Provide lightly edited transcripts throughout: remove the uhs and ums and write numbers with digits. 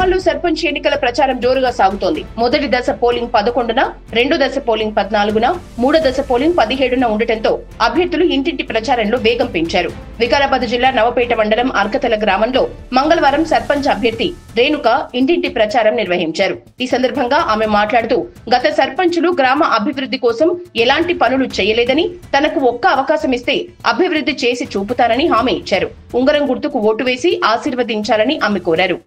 గ్రామాల్లో సర్పంచ్ ఎన్నికల ప్రచారం జోరుగా సాగుతోంది. మొదటి దశ పోలింగ్ 11న, రెండో దశ పోలింగ్ 14న, మూడో దశ పోలింగ్ 17న ఉండటంతో అభ్యర్థులు ఇంటింటి ప్రచారంలో వేగం పెంచారు. వికారాబాద్ జిల్లా నవపేట మండలం అర్కతల గ్రామంలో మంగళవారం సర్పంచ్ అభ్యర్థి రేణుక ఇంటింటి ప్రచారం నిర్వహించారు. ఈ సందర్భంగా ఆమె మాట్లాడుతూ గత సర్పంచులు గ్రామ అభివృద్ధి కోసం ఎలాంటి పనులు చేయలేదని, తనకు ఒక్క అవకాశం ఇస్తే అభివృద్ధి చేసి చూపుతానని హామీ ఇచ్చారు. ఉంగరం గుర్తుకు ఓటు వేసి ఆశీర్వదించాలని ఆమె కోరారు.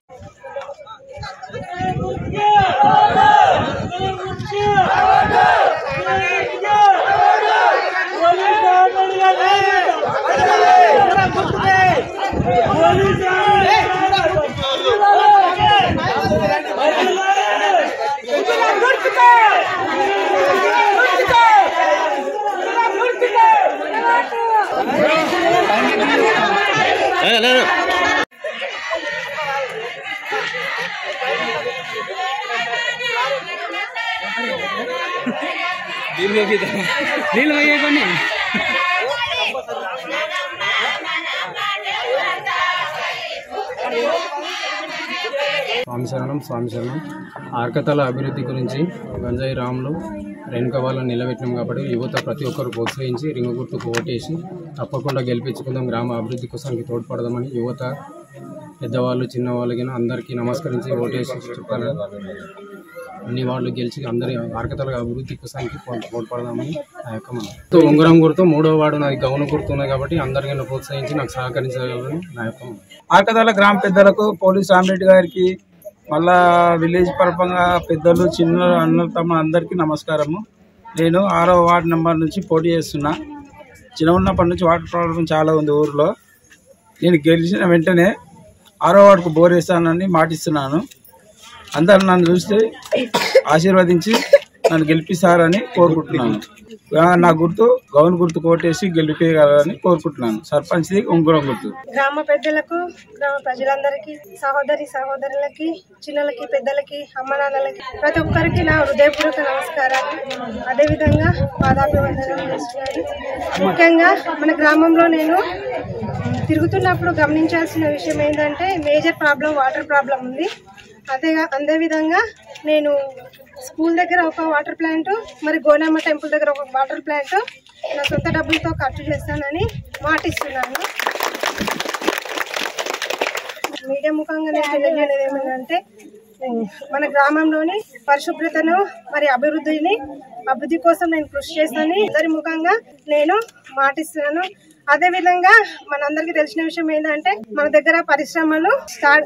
నీళ్ళు వేయకొని స్వామి శరణం ఆర్కతల అభివృద్ధి గురించి గంజాయి రాములు రేణుక వాళ్ళని నిలబెట్టినాం కాబట్టి యువత ప్రతి ఒక్కరు ప్రోత్సహించి రింగు గుర్తుకు ఓటేసి తప్పకుండా గెలిపించుకుందాం, గ్రామ అభివృద్ధి కోసానికి తోడ్పడదామని యువత పెద్దవాళ్ళు చిన్నవాళ్ళకి అందరికీ నమస్కరించి ఓటేసి చెప్పాలి. అన్ని వాళ్ళు గెలిచి అందరి ఆర్కతల అభివృద్ధి కోసానికి తోడ్పడదామని నా యొక్క మనం ఉంగరం గుర్తు 3వ వార్డు నాది గౌను గుర్తున్నాయి కాబట్టి అందరికీ ప్రోత్సహించి నాకు సహకరించగలని నా యొక్క ఆర్కతల గ్రామ పెద్దలకు పోలీస్ ఆమ్రెడ్డి గారికి మళ్ళా విలేజ్ పరపంగా పెద్దలు చిన్న అన్న తమ అందరికీ నమస్కారము. నేను 6వ వార్డు నెంబర్ నుంచి పోటీ చేస్తున్నా. చిన్న ఉన్నప్పటి నుంచి వాటర్ ప్రాబ్లం చాలా ఉంది ఊరిలో. నేను గెలిచిన వెంటనే 6వ వార్డుకు బోర్ వేస్తానని మాటిస్తున్నాను. అందరు నన్ను చూస్తే ఆశీర్వదించి నన్ను గెలిపిస్తారని కోరుకుంటున్నాను. నా గుర్తు గౌన్ గుర్తు కోటేసి గెలిపేయాలని కోరుకుంటున్నాను. సర్పంచ్ది ఉంగరం గుర్తు. గ్రామ పెద్దలకు, గ్రామ ప్రజలందరికీ, సహోదరులకి, చిన్నలకి, పెద్దలకి, అమ్మ నాన్నలకి, ప్రతి ఒక్కరికి నా హృదయపూర్వక నమస్కారాలు. అదేవిధంగా పాదాభివందనం చేస్తున్నాను. ముఖ్యంగా మన గ్రామంలో నేను తిరుగుతున్నప్పుడు గమనించాల్సిన విషయం ఏంటంటే మేజర్ ప్రాబ్లం వాటర్ ప్రాబ్లం ఉంది. అదేవిధంగా నేను స్కూల్ దగ్గర ఒక వాటర్ ప్లాంట్, మరి గోనమ్మ టెంపుల్ దగ్గర ఒక వాటర్ ప్లాంట్ నా సొంత డబ్బులతో ఖర్చు చేస్తానని మాటిస్తున్నాను. మీడియా ముఖంగా నేను తెలియజేయలేదు ఏమంటే మన గ్రామంలోని పరిశుభ్రతను మరి అభివృద్ధి కోసం నేను కృషి చేస్తానని అందరి ముఖంగా నేను మాటిస్తున్నాను. అదేవిధంగా మనందరికీ తెలిసిన విషయం ఏంటంటే మన దగ్గర పరిశ్రమలు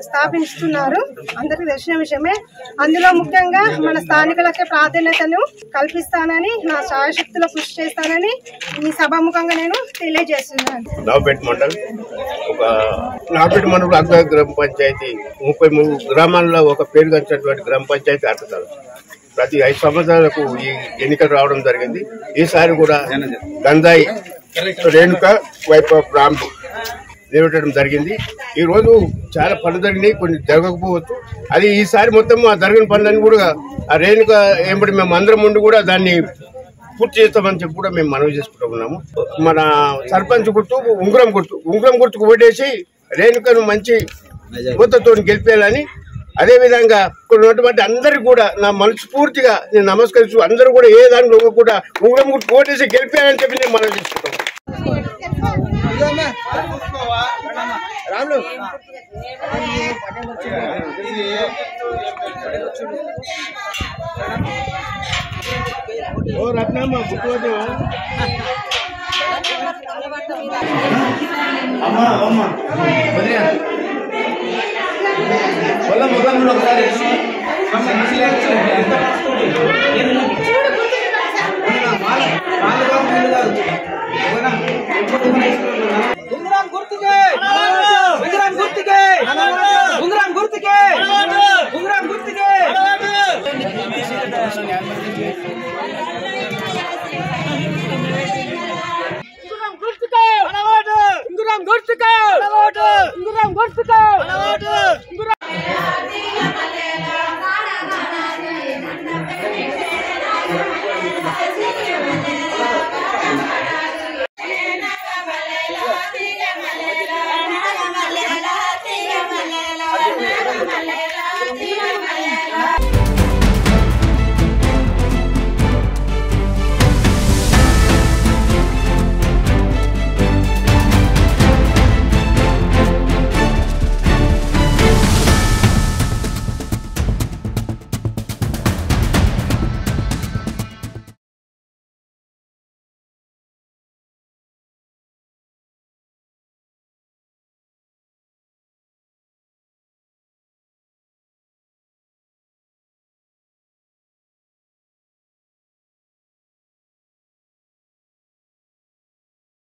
స్థాపించుతున్నారు, అందరికీ తెలిసిన విషయమే. అందులో ముఖ్యంగా మన స్థానికులకే ప్రాధాన్యతను కల్పిస్తానని, నా శాయశక్తిలో కృషి చేస్తానని ఈ సభాముఖంగా నేను తెలియజేస్తున్నాను. నవపేట మండలం అగ్ర గ్రామ పంచాయతీ 33 గ్రామాల్లో ఒక పేరుగాంచినటువంటి గ్రామ పంచాయతీ అర్కతల. ప్రతి 5 సంవత్సరాలకు ఈ ఎన్నికలు రావడం జరిగింది. ఈసారి కూడా గంజాయి రేణుక వైపు రాములు నిలబెట్టడం జరిగింది. ఈ రోజు చాలా పనులు జరిగినాయి, కొన్ని జరగకపోవచ్చు. అది ఈసారి మొత్తం ఆ జరిగిన పనులన్నీ కూడా ఆ రేణుక ఏంబడి మేము అందరం ఉండి కూడా దాన్ని పూర్తి చేస్తామని చెప్పి కూడా మేము మనవి చేసుకుంటూ ఉన్నాము. మన సర్పంచ్ గుర్తు ఉంగరం గుర్తుకు ఓటేసి రేణుకను మంచి యువతతో గెలిపేయాలని, అదేవిధంగా ఇక్కడ ఉన్నటువంటి అందరికీ కూడా నా మనస్ఫూర్తిగా నేను నమస్కరిస్తూ అందరూ కూడా ఏ దానిలో కూడా ఉంగరం గుర్తు ఓటేసి గెలిపేయాలని చెప్పి నేను మనవి చేసుకుంటాం. గుర్తుకే